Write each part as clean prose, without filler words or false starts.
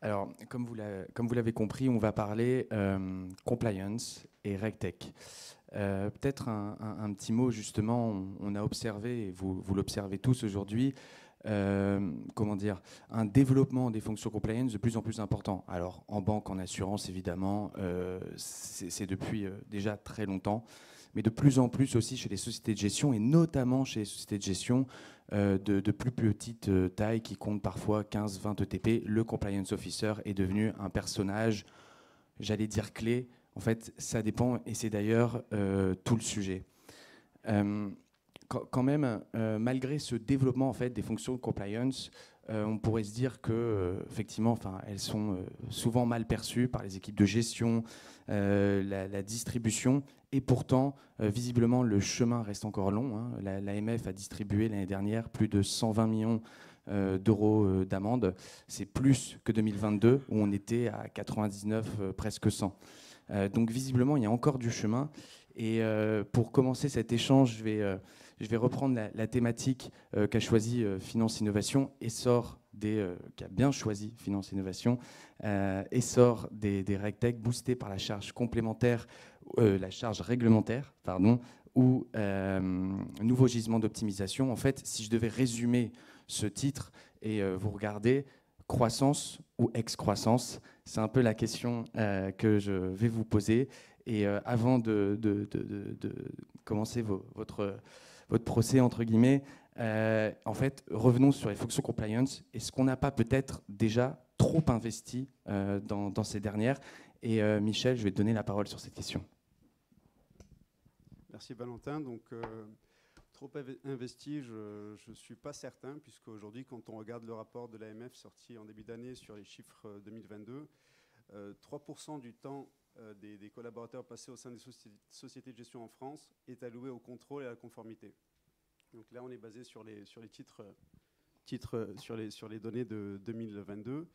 Alors, comme vous l'avez compris, on va parler compliance et RegTech. Peut-être un petit mot, justement, on a observé, et vous l'observez tous aujourd'hui, comment dire, un développement des fonctions compliance de plus en plus important. Alors, en banque, en assurance, évidemment, c'est depuis déjà très longtemps, mais de plus en plus aussi chez les sociétés de gestion, et notamment chez les sociétés de gestion de plus petite taille qui comptent parfois 15-20 ETP. Le compliance officer est devenu un personnage, j'allais dire clé. En fait, ça dépend, et c'est d'ailleurs tout le sujet. Quand même, malgré ce développement en fait, des fonctions de compliance, on pourrait se dire que, effectivement, enfin, elles sont souvent mal perçues par les équipes de gestion, la distribution, et pourtant, visiblement, le chemin reste encore long. Hein. L'AMF a distribué l'année dernière plus de 120 millions d'euros d'amende. C'est plus que 2022, où on était à 99, presque 100. Donc visiblement, il y a encore du chemin. Et pour commencer cet échange, je vais reprendre la thématique qu'a choisie Finance Innovation, qui a bien choisi Finance Innovation, essor des RegTech boosté par la charge complémentaire, la charge réglementaire, pardon, ou nouveau gisement d'optimisation. En fait, si je devais résumer ce titre et vous regardez, croissance ou excroissance, c'est un peu la question que je vais vous poser. Et avant de commencer votre procès, entre guillemets, en fait, revenons sur les fonctions compliance. Est-ce qu'on n'a pas peut-être déjà trop investi dans ces dernières? Et Michel, je vais te donner la parole sur cette question. Merci Valentin. Donc, trop investi, je ne suis pas certain, puisqu'aujourd'hui, quand on regarde le rapport de l'AMF sorti en début d'année sur les chiffres 2022, 3% du temps des collaborateurs passés au sein des sociétés de gestion en France est alloué au contrôle et à la conformité. Donc là, on est basé sur les titres sur les données de 2022.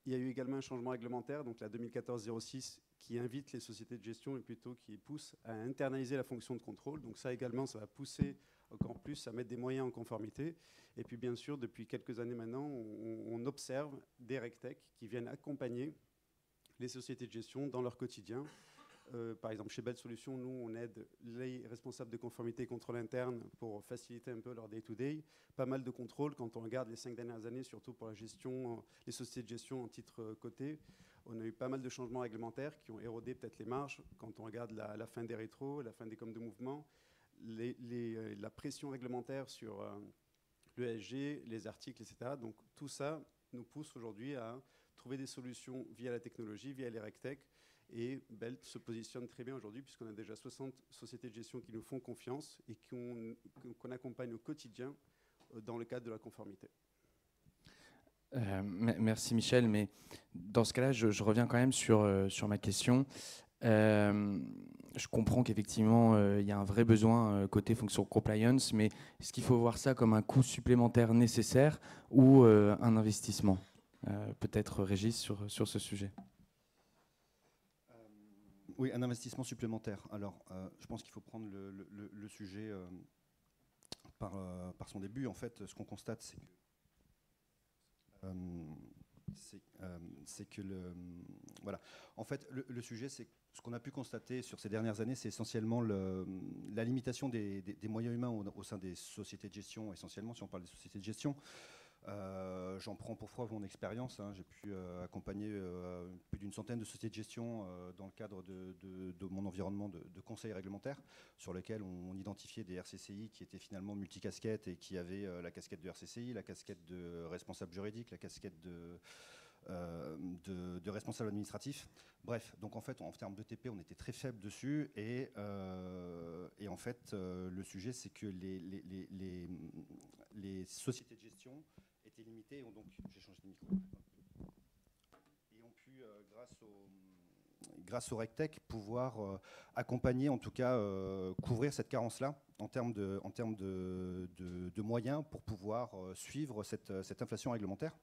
Il y a eu également un changement réglementaire, donc la 2014-06, qui invite les sociétés de gestion et plutôt qui pousse à internaliser la fonction de contrôle. Donc ça également, ça va pousser encore plus à mettre des moyens en conformité. Et puis bien sûr, depuis quelques années maintenant, on observe des RegTech qui viennent accompagner les sociétés de gestion dans leur quotidien. Par exemple, chez Belle Solutions, nous, on aide les responsables de conformité et contrôle interne pour faciliter un peu leur day-to-day. Pas mal de contrôles quand on regarde les 5 dernières années, surtout pour la gestion, les sociétés de gestion en titre coté. On a eu pas mal de changements réglementaires qui ont érodé peut-être les marges. Quand on regarde la fin des rétros, la fin des coms de mouvement, la pression réglementaire sur l'ESG, les articles, etc. Donc tout ça nous pousse aujourd'hui à trouver des solutions via la technologie, via les RegTech. Et Belt se positionne très bien aujourd'hui puisqu'on a déjà 60 sociétés de gestion qui nous font confiance et qu'on accompagne au quotidien dans le cadre de la conformité. Merci Michel, mais dans ce cas-là, je reviens quand même sur ma question. Je comprends qu'effectivement, il y a un vrai besoin côté fonction compliance, mais est-ce qu'il faut voir ça comme un coût supplémentaire nécessaire ou un investissement? Peut-être Régis sur ce sujet. Oui, un investissement supplémentaire. Alors, je pense qu'il faut prendre le sujet par son début. En fait, ce qu'on constate, c'est que voilà. En fait, le sujet, c'est ce qu'on a pu constater sur ces dernières années, c'est essentiellement la limitation des moyens humains au sein des sociétés de gestion, essentiellement, si on parle des sociétés de gestion. J'en prends pour preuve mon expérience. Hein. J'ai pu accompagner plus d'une centaine de sociétés de gestion dans le cadre de mon environnement de conseil réglementaire, sur lequel on identifiait des RCCI qui étaient finalement multicasquettes et qui avaient la casquette de RCCI, la casquette de responsable juridique, la casquette de responsable administratif. Bref, donc en fait, en termes d'ETP, on était très faible dessus. Et en fait, le sujet, c'est que les sociétés de gestion étaient limitées. Et donc, j'ai changé de micro. Et ont pu, grâce au RegTech, pouvoir accompagner, en tout cas, couvrir cette carence-là en termes de moyens pour pouvoir suivre cette inflation réglementaire.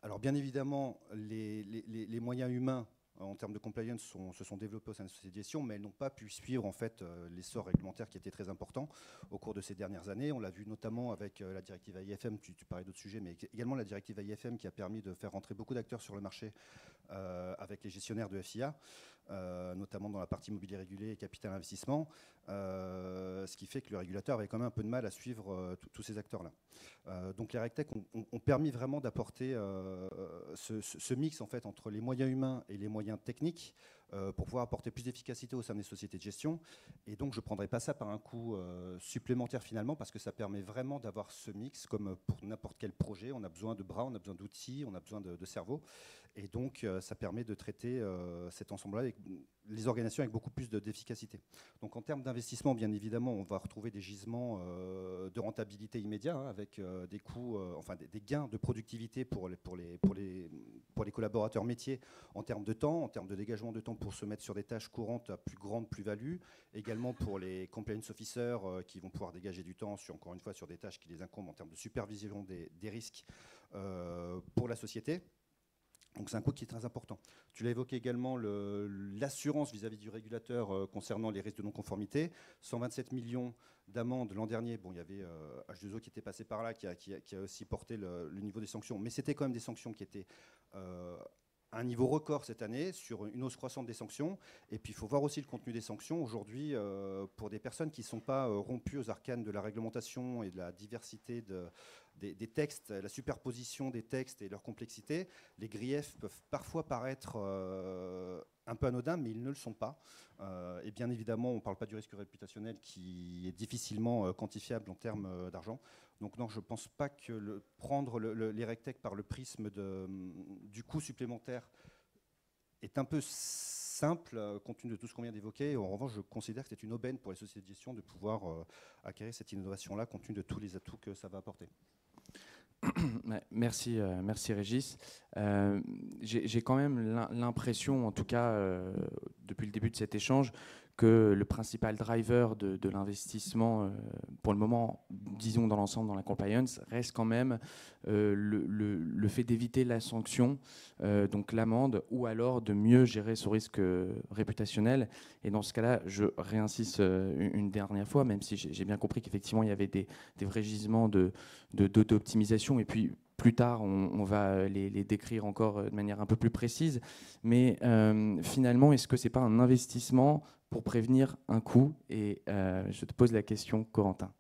Alors bien évidemment, les moyens humains en termes de compliance se sont développées au sein de la société de gestion, mais elles n'ont pas pu suivre en fait, l'essor réglementaire qui était très important au cours de ces dernières années. On l'a vu notamment avec la directive AIFM, tu parlais d'autres sujets, mais également la directive AIFM qui a permis de faire rentrer beaucoup d'acteurs sur le marché avec les gestionnaires de FIA, notamment dans la partie immobilier régulé et capital investissement, ce qui fait que le régulateur avait quand même un peu de mal à suivre tous ces acteurs-là. Donc les RegTech ont permis vraiment d'apporter ce mix en fait, entre les moyens humains et les moyens techniques pour pouvoir apporter plus d'efficacité au sein des sociétés de gestion. Et donc je ne prendrai pas ça par un coût supplémentaire finalement, parce que ça permet vraiment d'avoir ce mix, comme pour n'importe quel projet. On a besoin de bras, on a besoin d'outils, on a besoin de cerveau. Et donc ça permet de traiter cet ensemble-là avec les organisations avec beaucoup plus d'efficacité. Donc en termes d'investissement, bien évidemment, on va retrouver des gisements de rentabilité immédiat, hein, avec des coûts, enfin des gains de productivité pour les collaborateurs métiers en termes de temps, en termes de dégagement de temps pour se mettre sur des tâches courantes à plus grande plus-value. Également pour les compliance officers qui vont pouvoir dégager du temps, encore une fois, sur des tâches qui les incombent en termes de supervision des risques pour la société. Donc c'est un coût qui est très important. Tu l'as évoqué également, l'assurance vis-à-vis du régulateur concernant les risques de non-conformité. 127 millions d'amendes l'an dernier. Bon, il y avait H2O qui était passé par là, qui a aussi porté le niveau des sanctions. Mais c'était quand même des sanctions qui étaient à un niveau record cette année, sur une hausse croissante des sanctions. Et puis il faut voir aussi le contenu des sanctions. Aujourd'hui, pour des personnes qui ne sont pas rompues aux arcanes de la réglementation et de la diversité des textes, la superposition des textes et leur complexité, les griefs peuvent parfois paraître un peu anodins, mais ils ne le sont pas. Et bien évidemment, on ne parle pas du risque réputationnel qui est difficilement quantifiable en termes d'argent. Donc non, je ne pense pas que prendre les RegTech par le prisme du coût supplémentaire est un peu simple, compte tenu de tout ce qu'on vient d'évoquer. En revanche, je considère que c'est une aubaine pour les sociétés de gestion de pouvoir acquérir cette innovation-là, compte tenu de tous les atouts que ça va apporter. Merci, merci Régis. J'ai quand même l'impression, en tout cas depuis le début de cet échange, que le principal driver de l'investissement, pour le moment, disons dans l'ensemble, dans la compliance, reste quand même le fait d'éviter la sanction, donc l'amende, ou alors de mieux gérer ce risque réputationnel. Et dans ce cas-là, je réinsiste une dernière fois, même si j'ai bien compris qu'effectivement, il y avait des vrais gisements d'optimisation. Et puis, plus tard, on va les décrire encore de manière un peu plus précise. Mais finalement, est-ce que ce n'est pas un investissement pour prévenir un coût? Et je te pose la question, Corentin.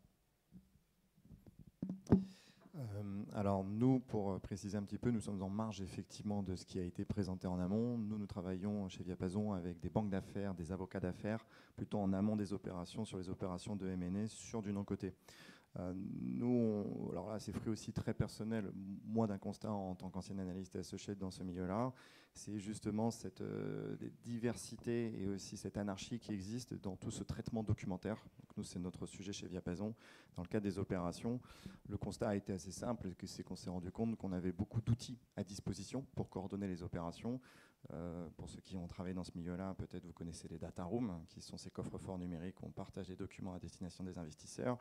Alors nous, pour préciser un petit peu, nous sommes en marge effectivement de ce qui a été présenté en amont. Nous travaillons chez Viapazon avec des banques d'affaires, des avocats d'affaires, plutôt en amont des opérations, sur les opérations de M&A sur du non-coté. Nous, alors là, c'est fruit aussi très personnel, moi d'un constat en tant qu'ancien analyste associé dans ce milieu-là, c'est justement cette diversité et aussi cette anarchie qui existe dans tout ce traitement documentaire. Donc nous, c'est notre sujet chez Viapazon. Dans le cadre des opérations, le constat a été assez simple, c'est qu'on s'est rendu compte qu'on avait beaucoup d'outils à disposition pour coordonner les opérations. Pour ceux qui ont travaillé dans ce milieu-là, peut-être vous connaissez les data rooms, qui sont ces coffres-forts numériques où on partage des documents à destination des investisseurs.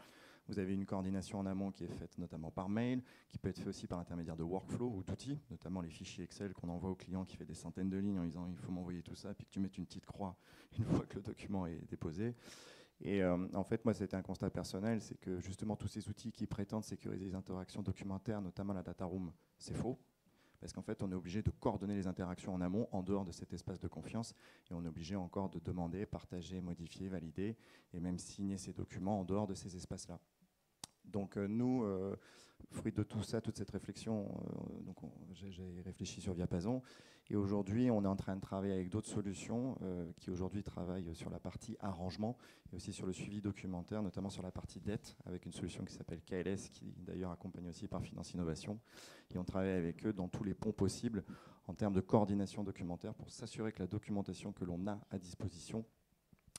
Vous avez une coordination en amont qui est faite notamment par mail, qui peut être faite aussi par l'intermédiaire de workflow ou d'outils, notamment les fichiers Excel qu'on envoie au client qui fait des centaines de lignes en disant il faut m'envoyer tout ça, puis que tu mettes une petite croix une fois que le document est déposé. Et en fait, moi, c'était un constat personnel, c'est que justement tous ces outils qui prétendent sécuriser les interactions documentaires, notamment la data room, c'est faux. Parce qu'en fait, on est obligé de coordonner les interactions en amont, en dehors de cet espace de confiance, et on est obligé encore de demander, partager, modifier, valider, et même signer ces documents en dehors de ces espaces-là. Donc nous, fruit de tout ça, toute cette réflexion, j'ai réfléchi sur Viapazon, et aujourd'hui, on est en train de travailler avec d'autres solutions qui aujourd'hui travaillent sur la partie arrangement et aussi sur le suivi documentaire, notamment sur la partie dette, avec une solution qui s'appelle KLS, qui d'ailleurs accompagne aussi par Finance Innovation. Et on travaille avec eux dans tous les ponts possibles en termes de coordination documentaire pour s'assurer que la documentation que l'on a à disposition,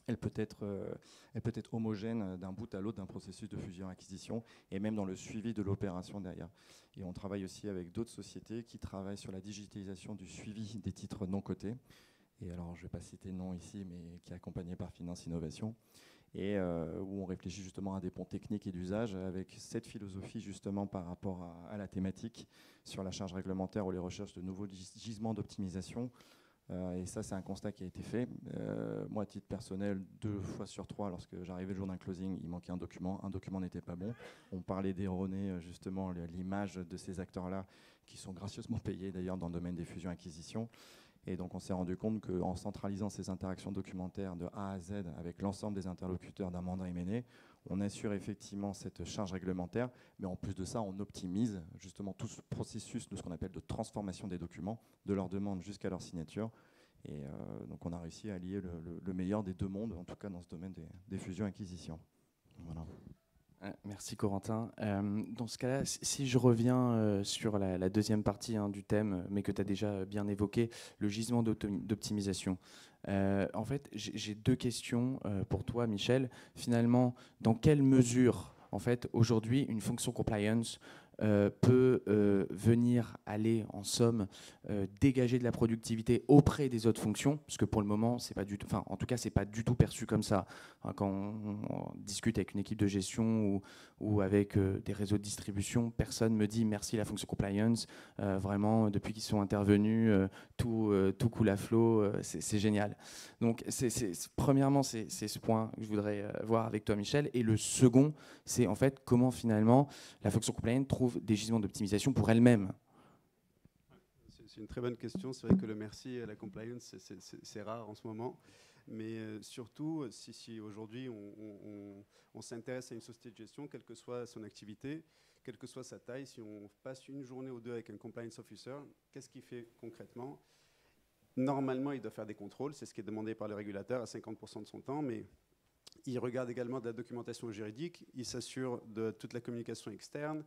elle peut être homogène d'un bout à l'autre d'un processus de fusion-acquisition et même dans le suivi de l'opération derrière. Et on travaille aussi avec d'autres sociétés qui travaillent sur la digitalisation du suivi des titres non cotés. Et alors, je ne vais pas citer le nom ici, mais qui est accompagné par Finance Innovation. Et où on réfléchit justement à des ponts techniques et d'usage avec cette philosophie justement par rapport à la thématique sur la charge réglementaire ou les recherches de nouveaux gisements d'optimisation. Et ça, c'est un constat qui a été fait. Moi, à titre personnel, 2 fois sur 3, lorsque j'arrivais le jour d'un closing, il manquait un document n'était pas bon. On parlait d'erroner justement l'image de ces acteurs-là, qui sont gracieusement payés d'ailleurs dans le domaine des fusions-acquisitions. Et donc on s'est rendu compte qu'en centralisant ces interactions documentaires de A à Z avec l'ensemble des interlocuteurs d'un mandat M&A, on assure effectivement cette charge réglementaire, mais en plus de ça, on optimise justement tout ce processus de ce qu'on appelle de transformation des documents, de leur demande jusqu'à leur signature. Et donc on a réussi à allier le meilleur des deux mondes, en tout cas dans ce domaine des fusions-acquisitions. Voilà. Merci Corentin. Dans ce cas-là, si je reviens sur la deuxième partie du thème, mais que tu as déjà bien évoqué, le gisement d'optimisation. En fait, j'ai 2 questions pour toi, Michel. Finalement, dans quelle mesure, en fait, aujourd'hui, une fonction compliance peut venir aller, en somme, dégager de la productivité auprès des autres fonctions, parce que pour le moment, c'est pas du tout, enfin, en tout cas, c'est pas du tout perçu comme ça. Quand on discute avec une équipe de gestion ou avec des réseaux de distribution, personne me dit merci la fonction compliance. Vraiment, depuis qu'ils sont intervenus, tout coule à flot. C'est génial. Donc, premièrement, c'est ce point que je voudrais voir avec toi, Michel. Et le second, c'est en fait comment finalement la fonction compliance trouve des gisements d'optimisation pour elle-même. C'est une très bonne question. C'est vrai que le merci à la compliance, c'est rare en ce moment. Mais surtout, si aujourd'hui on s'intéresse à une société de gestion, quelle que soit son activité, quelle que soit sa taille, si on passe une journée ou 2 avec un compliance officer, qu'est-ce qu'il fait concrètement? Normalement, il doit faire des contrôles. C'est ce qui est demandé par le régulateur à 50% de son temps, mais il regarde également de la documentation juridique, il s'assure de toute la communication externe.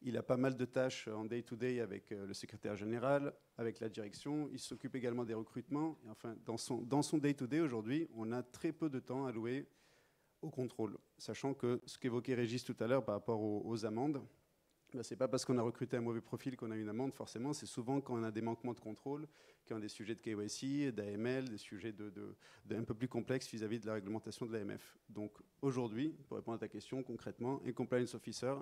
Il a pas mal de tâches en day-to-day avec le secrétaire général, avec la direction. Il s'occupe également des recrutements. Et enfin, dans son day-to-day aujourd'hui, on a très peu de temps alloué au contrôle. Sachant que ce qu'évoquait Régis tout à l'heure par rapport aux amendes, ben, ce n'est pas parce qu'on a recruté un mauvais profil qu'on a une amende, forcément. C'est souvent quand on a des manquements de contrôle, quand on a des sujets de KYC, d'AML, des sujets un peu plus complexes vis-à-vis de la réglementation de l'AMF. Donc aujourd'hui, pour répondre à ta question, concrètement, un compliance officer,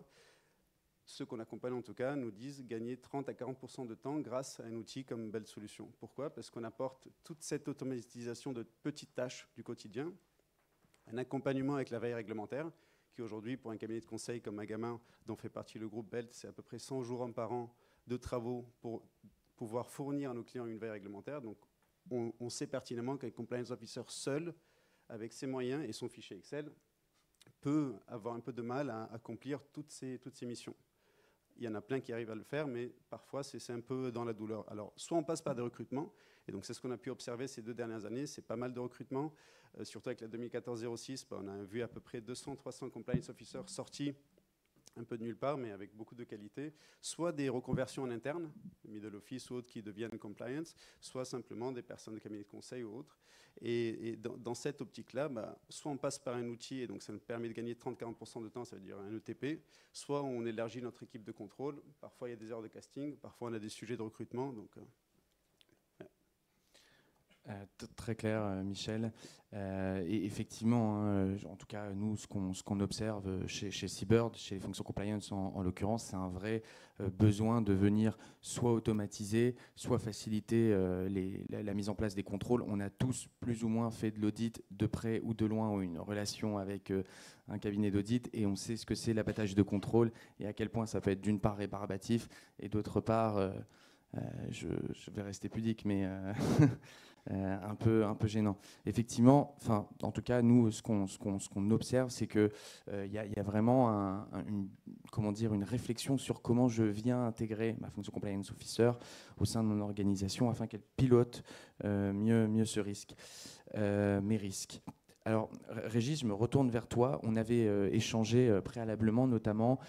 ceux qu'on accompagne en tout cas, nous disent gagner 30 à 40% de temps grâce à un outil comme Belle Solutions. Pourquoi? Parce qu'on apporte toute cette automatisation de petites tâches du quotidien, un accompagnement avec la veille réglementaire, qui aujourd'hui, pour un cabinet de conseil comme Magamin, dont fait partie le groupe BELT, c'est à peu près 100 jours par an de travaux pour pouvoir fournir à nos clients une veille réglementaire. Donc on sait pertinemment qu'un compliance officer seul, avec ses moyens et son fichier Excel, peut avoir un peu de mal à accomplir toutes ces missions. Il y en a plein qui arrivent à le faire, mais parfois c'est un peu dans la douleur. Alors, soit on passe par des recrutements, et donc c'est ce qu'on a pu observer ces 2 dernières années, c'est pas mal de recrutements, surtout avec la 2014-06, on a vu à peu près 200-300 compliance officers sortis un peu de nulle part, mais avec beaucoup de qualité, soit des reconversions en interne, middle office ou autres qui deviennent compliance, soit simplement des personnes de cabinet de conseil ou autres. Et dans cette optique-là, soit on passe par un outil, et donc ça nous permet de gagner 30-40% de temps, ça veut dire un ETP, soit on élargit notre équipe de contrôle, parfois il y a des heures de casting, parfois on a des sujets de recrutement. Donc, très clair, Michel. Et effectivement, en tout cas, nous, ce qu'on observe chez Seabird, chez les fonctions compliance en l'occurrence, c'est un vrai besoin de venir soit automatiser, soit faciliter la mise en place des contrôles. On a tous plus ou moins fait de l'audit de près ou de loin, ou une relation avec un cabinet d'audit, et on sait ce que c'est l'abattage de contrôle et à quel point ça peut être d'une part rébarbatif et d'autre part, je vais rester pudique, mais un peu gênant. Effectivement, en tout cas, nous, ce qu'on observe, c'est qu'il y a vraiment une réflexion sur comment je viens intégrer ma fonction compliance officer au sein de mon organisation afin qu'elle pilote mieux ce risque, mes risques. Alors, Régis, je me retourne vers toi. On avait échangé préalablement, notamment,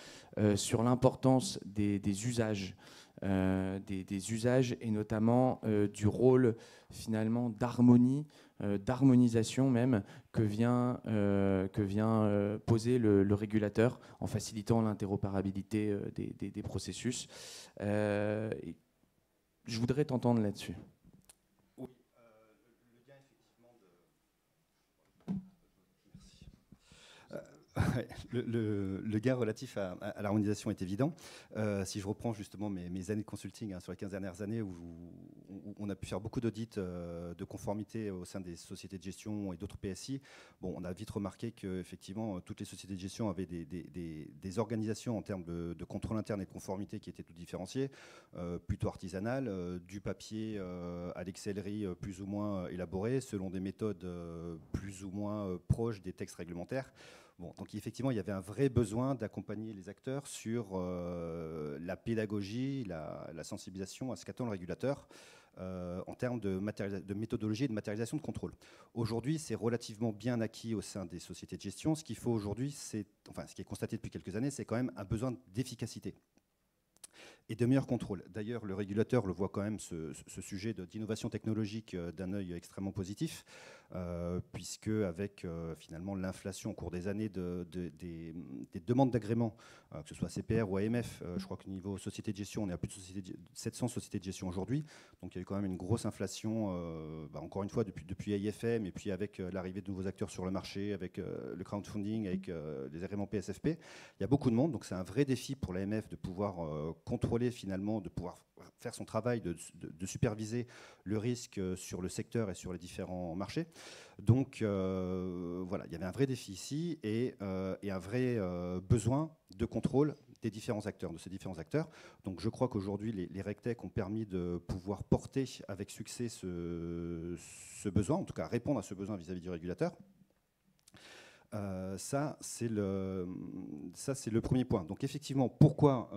sur l'importance des usages. Des usages et notamment du rôle finalement d'harmonie, d'harmonisation même que vient poser le régulateur en facilitant l'interopérabilité des processus. Je voudrais t'entendre là-dessus. Oui, le lien effectivement de... Merci. Le gain relatif à l'harmonisation est évident. Si je reprends justement mes années de consulting sur les 15 dernières années où on a pu faire beaucoup d'audits de conformité au sein des sociétés de gestion et d'autres PSI, bon, on a vite remarqué qu'effectivement toutes les sociétés de gestion avaient des organisations en termes de contrôle interne et de conformité qui étaient tout différenciées, plutôt artisanales, du papier à l'excellerie plus ou moins élaboré, selon des méthodes plus ou moins proches des textes réglementaires. Bon, donc effectivement, il y avait un vrai besoin d'accompagner les acteurs sur la pédagogie, la sensibilisation à ce qu'attend le régulateur en termes de méthodologie et de matérialisation de contrôle. Aujourd'hui, c'est relativement bien acquis au sein des sociétés de gestion. Ce qu'il faut aujourd'hui, ce qui est constaté depuis quelques années, c'est quand même un besoin d'efficacité et de meilleur contrôle. D'ailleurs, le régulateur le voit quand même, ce sujet d'innovation technologique d'un œil extrêmement positif, puisque avec finalement l'inflation au cours des années des demandes d'agrément, que ce soit CPR ou AMF, je crois que niveau société de gestion, on est à plus de 700 sociétés de gestion aujourd'hui. Donc il y a eu quand même une grosse inflation, encore une fois, depuis AIFM, et puis avec l'arrivée de nouveaux acteurs sur le marché, avec le crowdfunding, avec les agréments PSFP. Il y a beaucoup de monde, donc c'est un vrai défi pour l'AMF de pouvoir contrôler finalement, de pouvoir faire son travail, de superviser le risque sur le secteur et sur les différents marchés. Donc voilà, il y avait un vrai défi ici et un vrai besoin de contrôle des différents acteurs, de ces différents acteurs. Donc je crois qu'aujourd'hui, les RegTech ont permis de pouvoir porter avec succès ce besoin, en tout cas répondre à ce besoin vis-à-vis du régulateur. Ça, c'est le premier point. Donc effectivement, pourquoi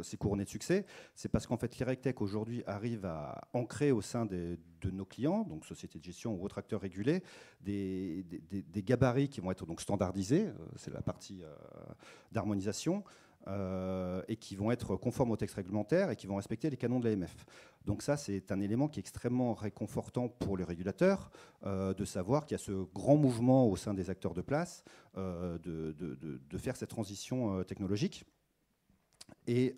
c'est couronné de succès? C'est parce qu'en fait, les RegTech aujourd'hui arrivent à ancrer au sein de nos clients, donc sociétés de gestion ou autres acteurs régulés, des gabarits qui vont être donc standardisés, c'est la partie d'harmonisation, et qui vont être conformes aux textes réglementaires et qui vont respecter les canons de l'AMF. Donc ça, c'est un élément qui est extrêmement réconfortant pour les régulateurs, de savoir qu'il y a ce grand mouvement au sein des acteurs de place de faire cette transition technologique. Et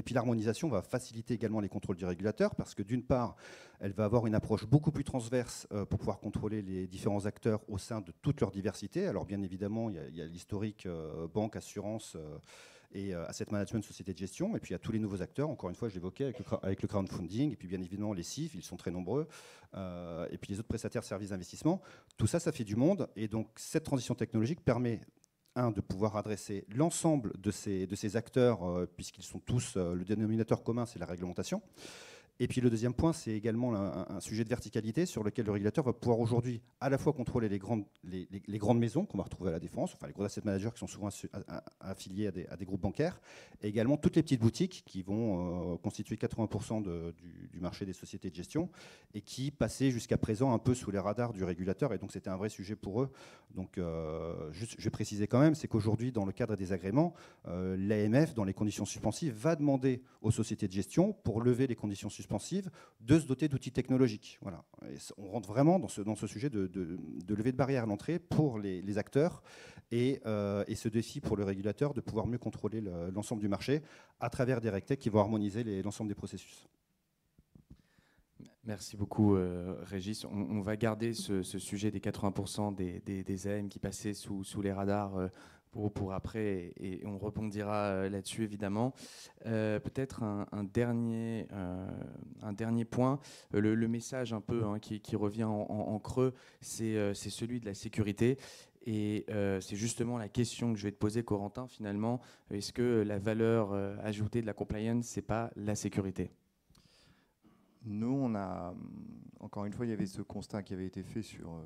puis l'harmonisation va faciliter également les contrôles du régulateur parce que d'une part, elle va avoir une approche beaucoup plus transverse pour pouvoir contrôler les différents acteurs au sein de toute leur diversité. Alors bien évidemment, il y a l'historique banque, assurance et asset management, société de gestion, et puis il y a tous les nouveaux acteurs, encore une fois je l'évoquais avec le crowdfunding, et puis bien évidemment les CIF, ils sont très nombreux, et puis les autres prestataires de services d'investissement. Tout ça, ça fait du monde, et donc cette transition technologique permet de pouvoir adresser l'ensemble de ces acteurs, puisqu'ils sont tous, le dénominateur commun, c'est la réglementation. Et puis le deuxième point, c'est également un sujet de verticalité sur lequel le régulateur va pouvoir aujourd'hui à la fois contrôler les grandes maisons qu'on va retrouver à la Défense, enfin les gros asset managers qui sont souvent affiliés à des groupes bancaires, et également toutes les petites boutiques qui vont constituer 80% du marché des sociétés de gestion et qui passaient jusqu'à présent un peu sous les radars du régulateur, et donc c'était un vrai sujet pour eux. Donc je vais préciser quand même, c'est qu'aujourd'hui dans le cadre des agréments, l'AMF, dans les conditions suspensives, va demander aux sociétés de gestion, pour lever les conditions suspensives, de se doter d'outils technologiques. Voilà. Et on rentre vraiment dans ce sujet de levée de barrière à l'entrée pour les acteurs et ce défi pour le régulateur de pouvoir mieux contrôler l'ensemble du marché à travers des RegTech qui vont harmoniser l'ensemble des processus. Merci beaucoup, Régis. On va garder ce sujet des 80% des AM qui passaient sous les radars pour après, et on rebondira là-dessus évidemment. Peut-être un dernier point, le message un peu qui revient en creux, c'est celui de la sécurité. Et c'est justement la question que je vais te poser, Corentin, finalement. Est-ce que la valeur ajoutée de la compliance, c'est pas la sécurité? Nous, on a, encore une fois, il y avait ce constat qui avait été fait sur,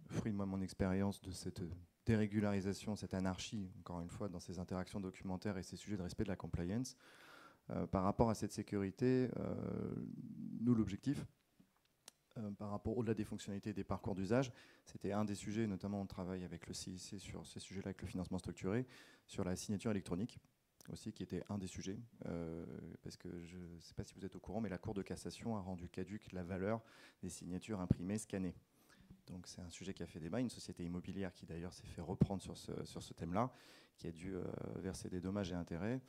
fruit de mon expérience de cette dérégularisation, cette anarchie, encore une fois, dans ces interactions documentaires et ces sujets de respect de la compliance. Par rapport à cette sécurité, nous, l'objectif, par rapport au-delà des fonctionnalités et des parcours d'usage, c'était un des sujets, notamment on travaille avec le CIC sur ces sujets-là, avec le financement structuré, sur la signature électronique aussi, qui était un des sujets, parce que je ne sais pas si vous êtes au courant, mais la Cour de cassation a rendu caduque la valeur des signatures imprimées, scannées. Donc c'est un sujet qui a fait débat, une société immobilière qui d'ailleurs s'est fait reprendre sur ce thème-là, qui a dû verser des dommages et intérêts.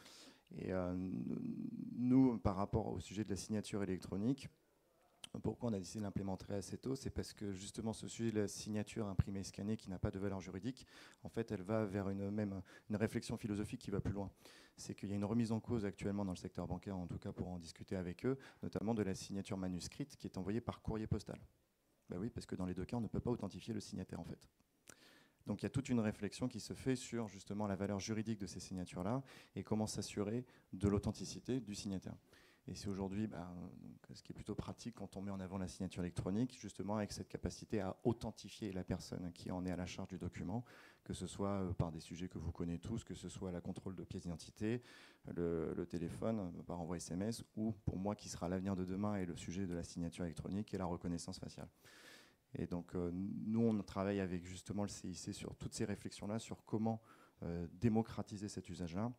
Et nous, par rapport au sujet de la signature électronique, Pourquoi on a décidé de l'implémenter assez tôt? C'est parce que justement ce sujet de la signature imprimée et scannée qui n'a pas de valeur juridique, en fait elle va vers une réflexion philosophique qui va plus loin. C'est qu'il y a une remise en cause actuellement dans le secteur bancaire, en tout cas pour en discuter avec eux, notamment de la signature manuscrite qui est envoyée par courrier postal. Ben oui, parce que dans les deux cas on ne peut pas authentifier le signataire en fait. Donc il y a toute une réflexion qui se fait sur justement la valeur juridique de ces signatures-là et comment s'assurer de l'authenticité du signataire. Et c'est aujourd'hui ce qui est plutôt pratique quand on met en avant la signature électronique, justement avec cette capacité à authentifier la personne qui en est à la charge du document, que ce soit par des sujets que vous connaissez tous, que ce soit la contrôle de pièces d'identité, le téléphone par envoi SMS, ou pour moi qui sera l'avenir de demain et le sujet de la signature électronique et la reconnaissance faciale. Et donc nous on travaille avec justement le CIC sur toutes ces réflexions-là, sur comment démocratiser cet usage-là,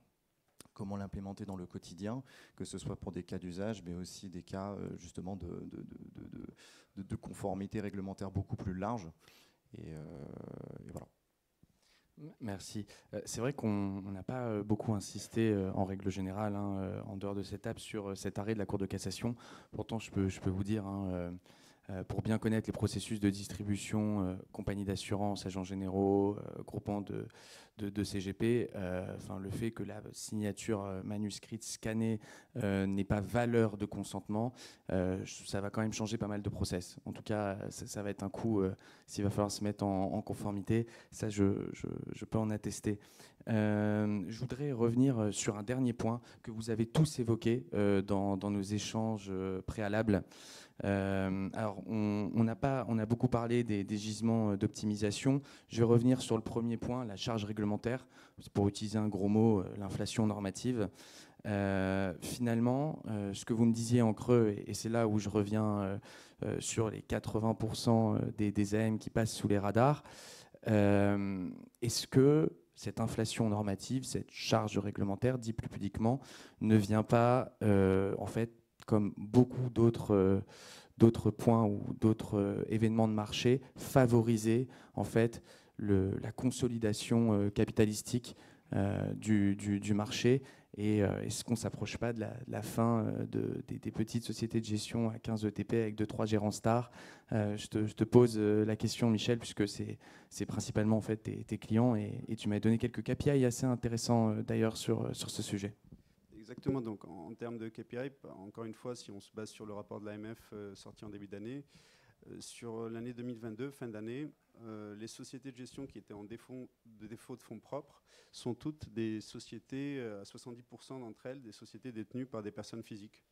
comment l'implémenter dans le quotidien, que ce soit pour des cas d'usage, mais aussi des cas justement de conformité réglementaire beaucoup plus large. Et voilà. Merci. C'est vrai qu'on n'a pas beaucoup insisté en règle générale, en dehors de cette table, sur cet arrêt de la Cour de cassation. Pourtant, je peux vous dire, pour bien connaître les processus de distribution, compagnie d'assurance, agents généraux, groupements de CGP, le fait que la signature manuscrite scannée n'ait pas valeur de consentement, ça va quand même changer pas mal de process. En tout cas, ça va être un coup, s'il va falloir se mettre en conformité, ça je peux en attester. Je voudrais revenir sur un dernier point que vous avez tous évoqué dans nos échanges préalables. Alors, on a beaucoup parlé des gisements d'optimisation. Je vais revenir sur le premier point, la charge réglementaire, pour utiliser un gros mot, l'inflation normative. Finalement, ce que vous me disiez en creux, et c'est là où je reviens sur les 80% des AM qui passent sous les radars, est-ce que cette inflation normative, cette charge réglementaire, dit plus pudiquement, ne vient pas, en fait, comme beaucoup d'autres points ou d'autres événements de marché, favoriser en fait la consolidation capitalistique du marché. Et est-ce qu'on ne s'approche pas de la fin des petites sociétés de gestion à 15 ETP avec 2-3 gérants stars? Je te pose la question, Michel, puisque c'est principalement en fait tes clients, et tu m'as donné quelques KPI assez intéressants d'ailleurs sur ce sujet. Exactement, donc en termes de KPI, encore une fois, si on se base sur le rapport de l'AMF sorti en début d'année, sur l'année 2022, fin d'année, les sociétés de gestion qui étaient en défaut de fonds propres sont toutes des sociétés, à 70% d'entre elles, des sociétés détenues par des personnes physiques.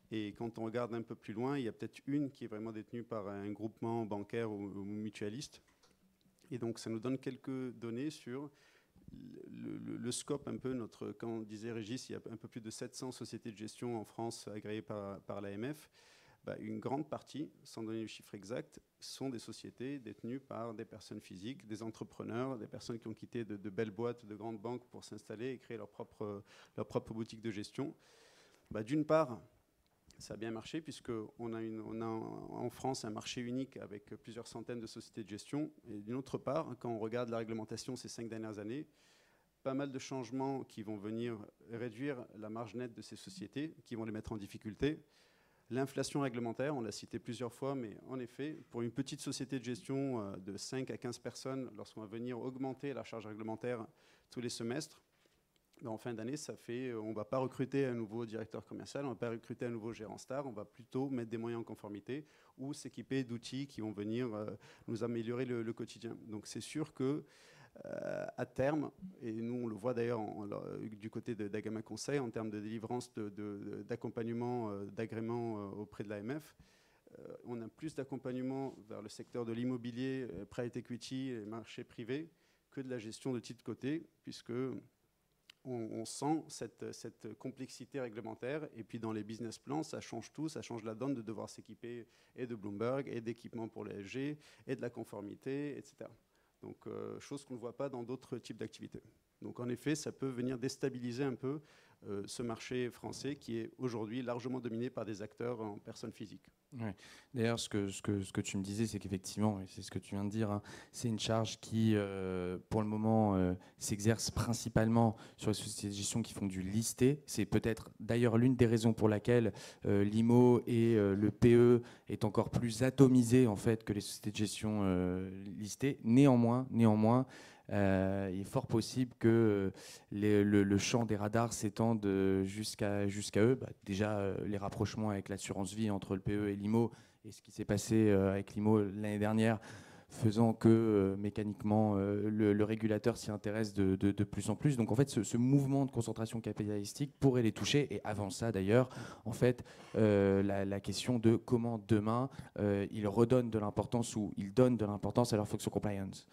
Et quand on regarde un peu plus loin, il y a peut-être une qui est vraiment détenue par un groupement bancaire ou mutualiste. Et donc ça nous donne quelques données sur le scope un peu, quand on disait Régis, il y a un peu plus de 700 sociétés de gestion en France agréées par l'AMF. Une grande partie, sans donner le chiffre exact, sont des sociétés détenues par des personnes physiques, des entrepreneurs, des personnes qui ont quitté de belles boîtes, de grandes banques pour s'installer et créer leur propre boutique de gestion. D'une part, ça a bien marché puisqu'on a en France un marché unique avec plusieurs centaines de sociétés de gestion. Et d'une autre part, quand on regarde la réglementation ces 5 dernières années, pas mal de changements qui vont venir réduire la marge nette de ces sociétés, qui vont les mettre en difficulté. L'inflation réglementaire, on l'a cité plusieurs fois, mais en effet, pour une petite société de gestion de 5 à 15 personnes, lorsqu'on va venir augmenter la charge réglementaire tous les semestres, en fin d'année, on ne va pas recruter un nouveau directeur commercial, on ne va pas recruter un nouveau gérant star, on va plutôt mettre des moyens en conformité ou s'équiper d'outils qui vont venir nous améliorer le quotidien. Donc c'est sûr que à terme, et nous on le voit d'ailleurs du côté d'Agama Conseil en termes de délivrance d'accompagnement, d'agrément auprès de l'AMF, on a plus d'accompagnement vers le secteur de l'immobilier, private equity et marché privé que de la gestion de titres cotés, puisque on sent cette complexité réglementaire. Et puis dans les business plans, ça change tout, ça change la donne de devoir s'équiper et de Bloomberg, et d'équipements pour l'ESG, et de la conformité, etc. Donc, chose qu'on ne voit pas dans d'autres types d'activités. Donc, en effet, ça peut venir déstabiliser un peu ce marché français qui est aujourd'hui largement dominé par des acteurs en personne physique. Ouais. D'ailleurs, ce que tu me disais, c'est qu'effectivement, et c'est ce que tu viens de dire, hein, c'est une charge qui, pour le moment, s'exerce principalement sur les sociétés de gestion qui font du listé. C'est peut-être d'ailleurs l'une des raisons pour laquelle l'IMO et le PE est encore plus atomisé en fait que les sociétés de gestion listées. Néanmoins, il est fort possible que le champ des radars s'étende jusqu'à eux. Déjà, les rapprochements avec l'assurance vie entre le PE et l'IMO et ce qui s'est passé avec l'IMO l'année dernière, faisant que mécaniquement le régulateur s'y intéresse de plus en plus. Donc en fait, ce mouvement de concentration capitalistique pourrait les toucher. Et avant ça, d'ailleurs, en fait, la question de comment demain ils redonnent de l'importance ou ils donnent de l'importance à leur fonction compliance.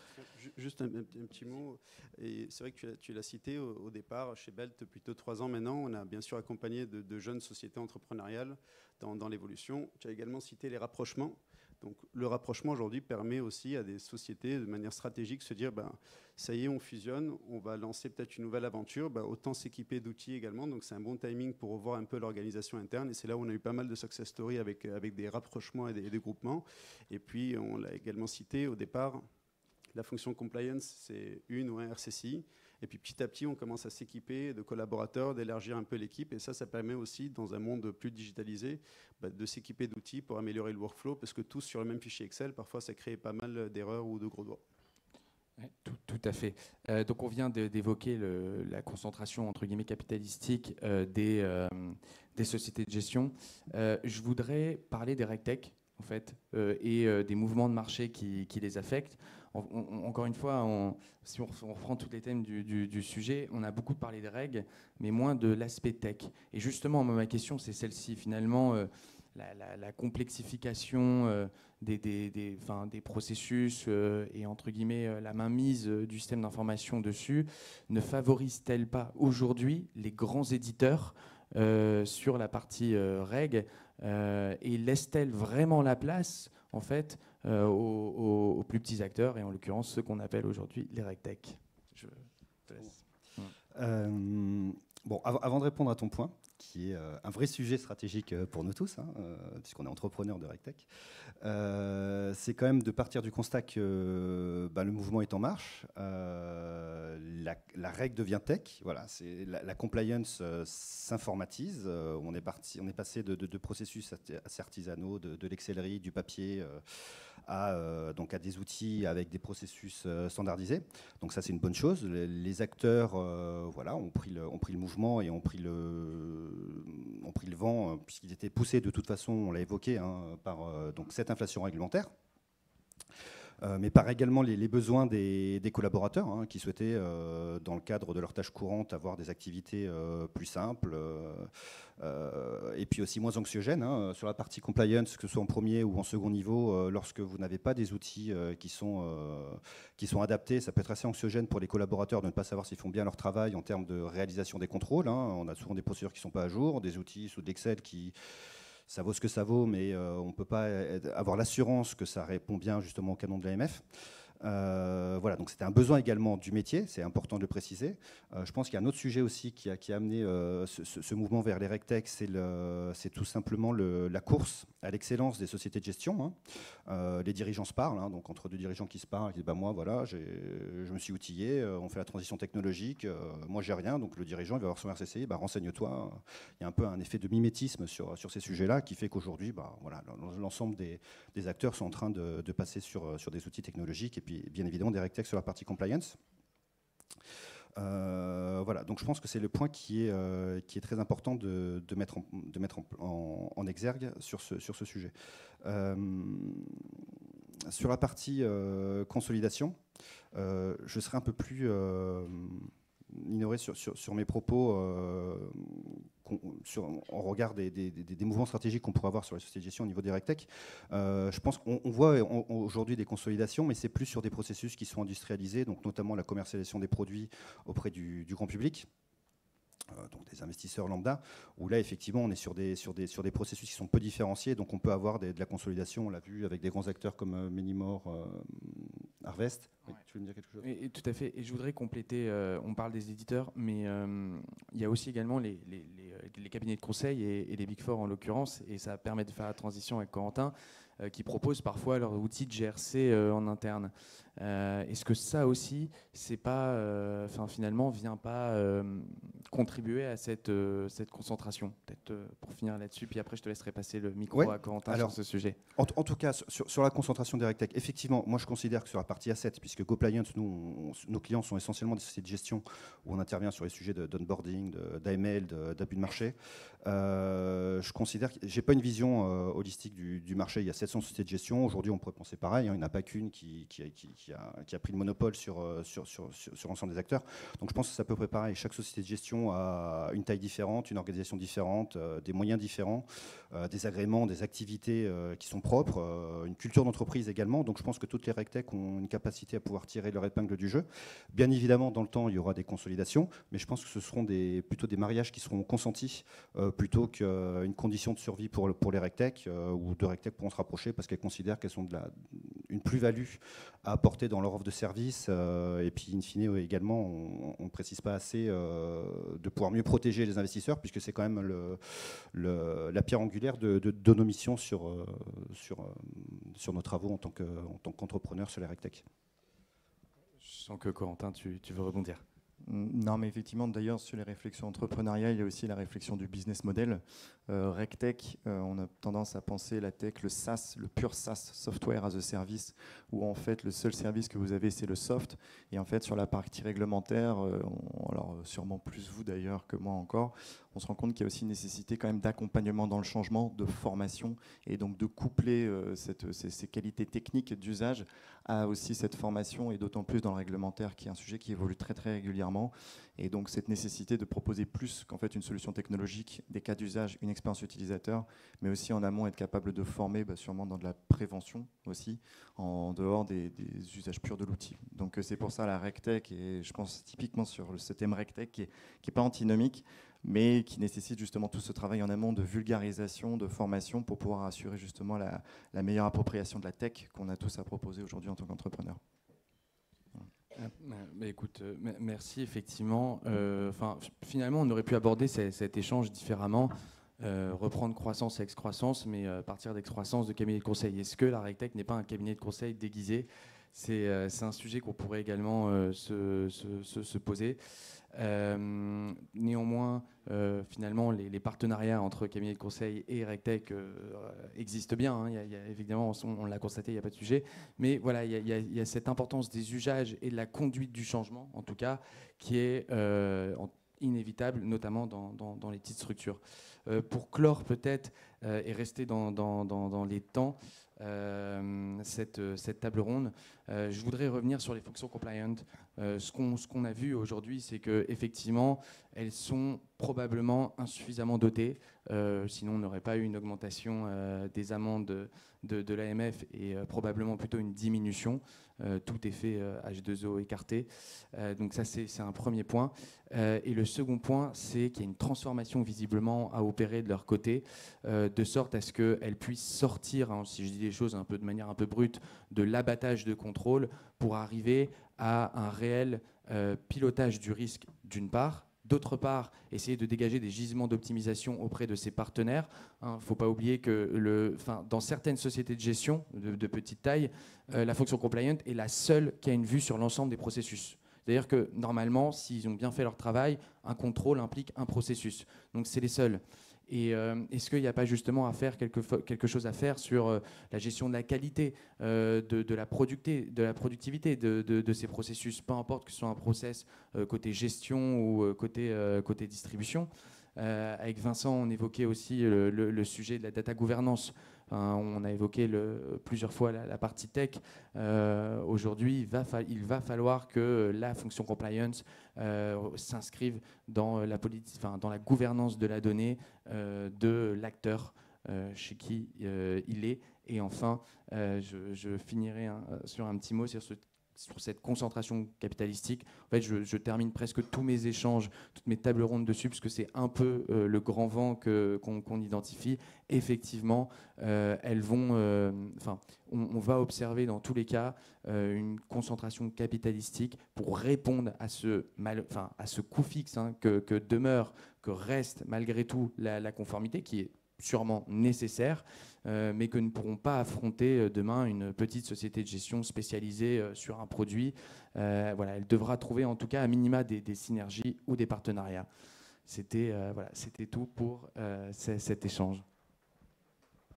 Juste un petit mot, et c'est vrai que tu l'as cité au départ, chez Belt, depuis 3 ans maintenant, on a bien sûr accompagné de jeunes sociétés entrepreneuriales dans l'évolution. Tu as également cité les rapprochements. Donc le rapprochement aujourd'hui permet aussi à des sociétés de manière stratégique de se dire ça y est, on fusionne, on va lancer peut-être une nouvelle aventure, autant s'équiper d'outils également. Donc c'est un bon timing pour revoir un peu l'organisation interne. Et c'est là où on a eu pas mal de success stories avec des rapprochements et des groupements. Et puis on l'a également cité au départ. La fonction compliance, c'est une ou un RCCI. Et puis petit à petit, on commence à s'équiper de collaborateurs, d'élargir un peu l'équipe. Et ça permet aussi, dans un monde plus digitalisé, de s'équiper d'outils pour améliorer le workflow. Parce que tous sur le même fichier Excel, parfois, ça crée pas mal d'erreurs ou de gros doigts. Ouais, tout à fait. Donc on vient d'évoquer la concentration, entre guillemets, capitalistique des sociétés de gestion. Je voudrais parler des RegTech, en fait, et des mouvements de marché qui les affectent. Encore une fois, si on reprend tous les thèmes du sujet, on a beaucoup parlé des règles, mais moins de l'aspect tech. Et justement, ma question, c'est celle-ci. Finalement, la complexification des processus et, entre guillemets, la mainmise du système d'information dessus ne favorise-t-elle pas aujourd'hui les grands éditeurs sur la partie règles et laisse-t-elle vraiment la place, en fait, aux plus petits acteurs, et en l'occurrence ceux qu'on appelle aujourd'hui les RegTech. Je te laisse. Bon, avant de répondre à ton point, qui est un vrai sujet stratégique pour nous tous, puisqu'on est entrepreneurs de RegTech, c'est quand même de partir du constat que le mouvement est en marche, la règle devient tech, voilà, la compliance s'informatise, on est passé de processus assez artisanaux, de l'excellerie, du papier, à des outils avec des processus standardisés. Donc ça, c'est une bonne chose. Les acteurs ont pris le mouvement et ont pris le vent, puisqu'ils étaient poussés de toute façon, on l'a évoqué, par cette inflation réglementaire. Mais par également les besoins des collaborateurs qui souhaitaient, dans le cadre de leurs tâches courantes, avoir des activités plus simples et puis aussi moins anxiogènes. Sur la partie compliance, que ce soit en premier ou en second niveau, lorsque vous n'avez pas des outils qui sont adaptés, ça peut être assez anxiogène pour les collaborateurs de ne pas savoir s'ils font bien leur travail en termes de réalisation des contrôles. On a souvent des procédures qui ne sont pas à jour, des outils sous de l'Excel qui... Ça vaut ce que ça vaut, mais on ne peut pas avoir l'assurance que ça répond bien justement au canon de l'AMF. Voilà, donc c'était un besoin également du métier, c'est important de le préciser. Je pense qu'il y a un autre sujet aussi qui a amené ce mouvement vers les RegTech, c'est tout simplement la course à l'excellence des sociétés de gestion. Les dirigeants se parlent, donc entre deux dirigeants qui se parlent, ils disent moi voilà, je me suis outillé, on fait la transition technologique, moi j'ai rien, donc le dirigeant il va avoir son RCCI, renseigne-toi. Il y a un peu un effet de mimétisme sur ces sujets-là qui fait qu'aujourd'hui, voilà, l'ensemble des acteurs sont en train de passer sur des outils technologiques et puis bien évidemment des RegTech sur la partie compliance. Voilà, donc je pense que c'est le point qui est très important de mettre en exergue sur ce sujet. Sur la partie consolidation, je serai un peu plus ignoré sur mes propos en regard des mouvements stratégiques qu'on pourrait avoir sur la société de gestion au niveau des RegTech. Je pense qu'on voit aujourd'hui des consolidations, mais c'est plus sur des processus qui sont industrialisés, donc notamment la commercialisation des produits auprès du grand public. Donc des investisseurs lambda, où là effectivement on est sur des processus qui sont peu différenciés, donc on peut avoir de la consolidation, on l'a vu avec des grands acteurs comme Menimore, Harvest. Ouais. Tu veux me dire quelque chose? Et tout à fait. Et je voudrais compléter, on parle des éditeurs, mais il y a aussi également les cabinets de conseil et les Big Four en l'occurrence, et ça permet de faire la transition avec Corentin, qui proposent parfois leur outil de GRC en interne. Est-ce que ça aussi, c'est pas, finalement, vient pas contribuer à cette concentration? Peut-être pour finir là-dessus, puis après je te laisserai passer le micro à Corentin sur ce sujet. En tout cas, sur la concentration des RegTech, effectivement, moi je considère que sur la partie asset, puisque GoPliant, nos clients sont essentiellement des sociétés de gestion où on intervient sur les sujets d'onboarding, d'AML, d'abus de marché. Je considère que j'ai pas une vision holistique du marché. Il y a 700 sociétés de gestion. Aujourd'hui, on pourrait penser pareil. Il n'y en a pas qu'une qui a pris le monopole sur l'ensemble des acteurs. Donc je pense que c'est à peu près pareil. Chaque société de gestion a une taille différente, une organisation différente, des moyens différents, des agréments, des activités qui sont propres, une culture d'entreprise également. Donc je pense que toutes les RegTech ont une capacité à pouvoir tirer leur épingle du jeu. Bien évidemment, dans le temps, il y aura des consolidations, mais je pense que ce seront plutôt des mariages qui seront consentis plutôt qu'une condition de survie pour les RegTech, où deux RegTech pourront se rapprocher parce qu'elles considèrent qu'elles sont une plus-value à apporter dans leur offre de service. Et puis, in fine, également, on ne précise pas assez de pouvoir mieux protéger les investisseurs, puisque c'est quand même la pierre angulaire de nos missions sur nos travaux en tant qu'entrepreneur sur les RegTech. Je sens que Corentin, tu veux rebondir. Non, mais effectivement, d'ailleurs, sur les réflexions entrepreneuriales, il y a aussi la réflexion du business model. RegTech, on a tendance à penser la tech, le SaaS, le pur SaaS, Software as a Service, où en fait, le seul service que vous avez, c'est le soft. Et en fait, sur la partie réglementaire, alors sûrement plus vous d'ailleurs que moi encore, on se rend compte qu'il y a aussi une nécessité quand même d'accompagnement dans le changement, de formation, et donc de coupler ces qualités techniques d'usage à aussi cette formation, et d'autant plus dans le réglementaire, qui est un sujet qui évolue très très régulièrement. Et donc cette nécessité de proposer plus qu'en fait une solution technologique, des cas d'usage, une expérience utilisateur, mais aussi en amont être capable de former, sûrement dans de la prévention aussi, en dehors des usages purs de l'outil. Donc c'est pour ça la RegTech, et je pense typiquement sur ce thème RegTech qui est pas antinomique, mais qui nécessite justement tout ce travail en amont de vulgarisation, de formation, pour pouvoir assurer justement la meilleure appropriation de la tech qu'on a tous à proposer aujourd'hui en tant qu'entrepreneur. Écoute, merci effectivement. Finalement, on aurait pu aborder cet échange différemment, reprendre croissance et excroissance, mais partir d'excroissance de cabinet de conseil. Est-ce que la RegTech n'est pas un cabinet de conseil déguisé? C'est un sujet qu'on pourrait également se poser. Néanmoins, finalement, les partenariats entre cabinets de conseil et RegTech existent bien. Hein. Il y a, évidemment, on l'a constaté, il n'y a pas de sujet. Mais voilà, il y a cette importance des usages et de la conduite du changement, en tout cas, qui est inévitable, notamment dans les petites structures. Pour clore peut-être et rester dans les temps, cette table ronde, je voudrais revenir sur les fonctions compliant. Ce qu'on a vu aujourd'hui, c'est qu'effectivement, elles sont probablement insuffisamment dotées. Sinon, on n'aurait pas eu une augmentation des amendes de l'AMF et probablement plutôt une diminution. Tout effet H2O écarté. Donc ça, c'est un premier point. Et le second point, c'est qu'il y a une transformation visiblement à opérer de leur côté, de sorte à ce qu'elles puissent sortir, hein, si je dis les choses un peu de manière un peu brute, de l'abattage de contrôle pour arriver à un réel pilotage du risque d'une part. D'autre part, essayer de dégager des gisements d'optimisation auprès de ses partenaires. Il ne faut pas oublier que dans certaines sociétés de gestion de petite taille, la fonction compliant est la seule qui a une vue sur l'ensemble des processus. C'est-à-dire que normalement, s'ils ont bien fait leur travail, un contrôle implique un processus. Donc c'est les seuls. Et est-ce qu'il n'y a pas justement à faire quelque chose à faire sur la gestion de la qualité, de la productivité de ces processus, peu importe que ce soit un process côté gestion ou côté distribution. Avec Vincent, on évoquait aussi le sujet de la data gouvernance. On a évoqué plusieurs fois la partie tech. Aujourd'hui, il va falloir que la fonction compliance s'inscrive dans la gouvernance de la donnée de l'acteur chez qui il est. Et enfin, je finirai sur un petit mot sur sur cette concentration capitalistique. En fait, je termine presque tous mes échanges, toutes mes tables rondes dessus, parce que c'est un peu le grand vent qu'on identifie. Effectivement, elles vont, on va observer dans tous les cas une concentration capitalistique pour répondre à ce coût fixe que reste malgré tout la conformité, qui est sûrement nécessaire, mais que ne pourront pas affronter demain une petite société de gestion spécialisée sur un produit. Voilà, elle devra trouver en tout cas à minima des synergies ou des partenariats. C'était tout pour cet échange.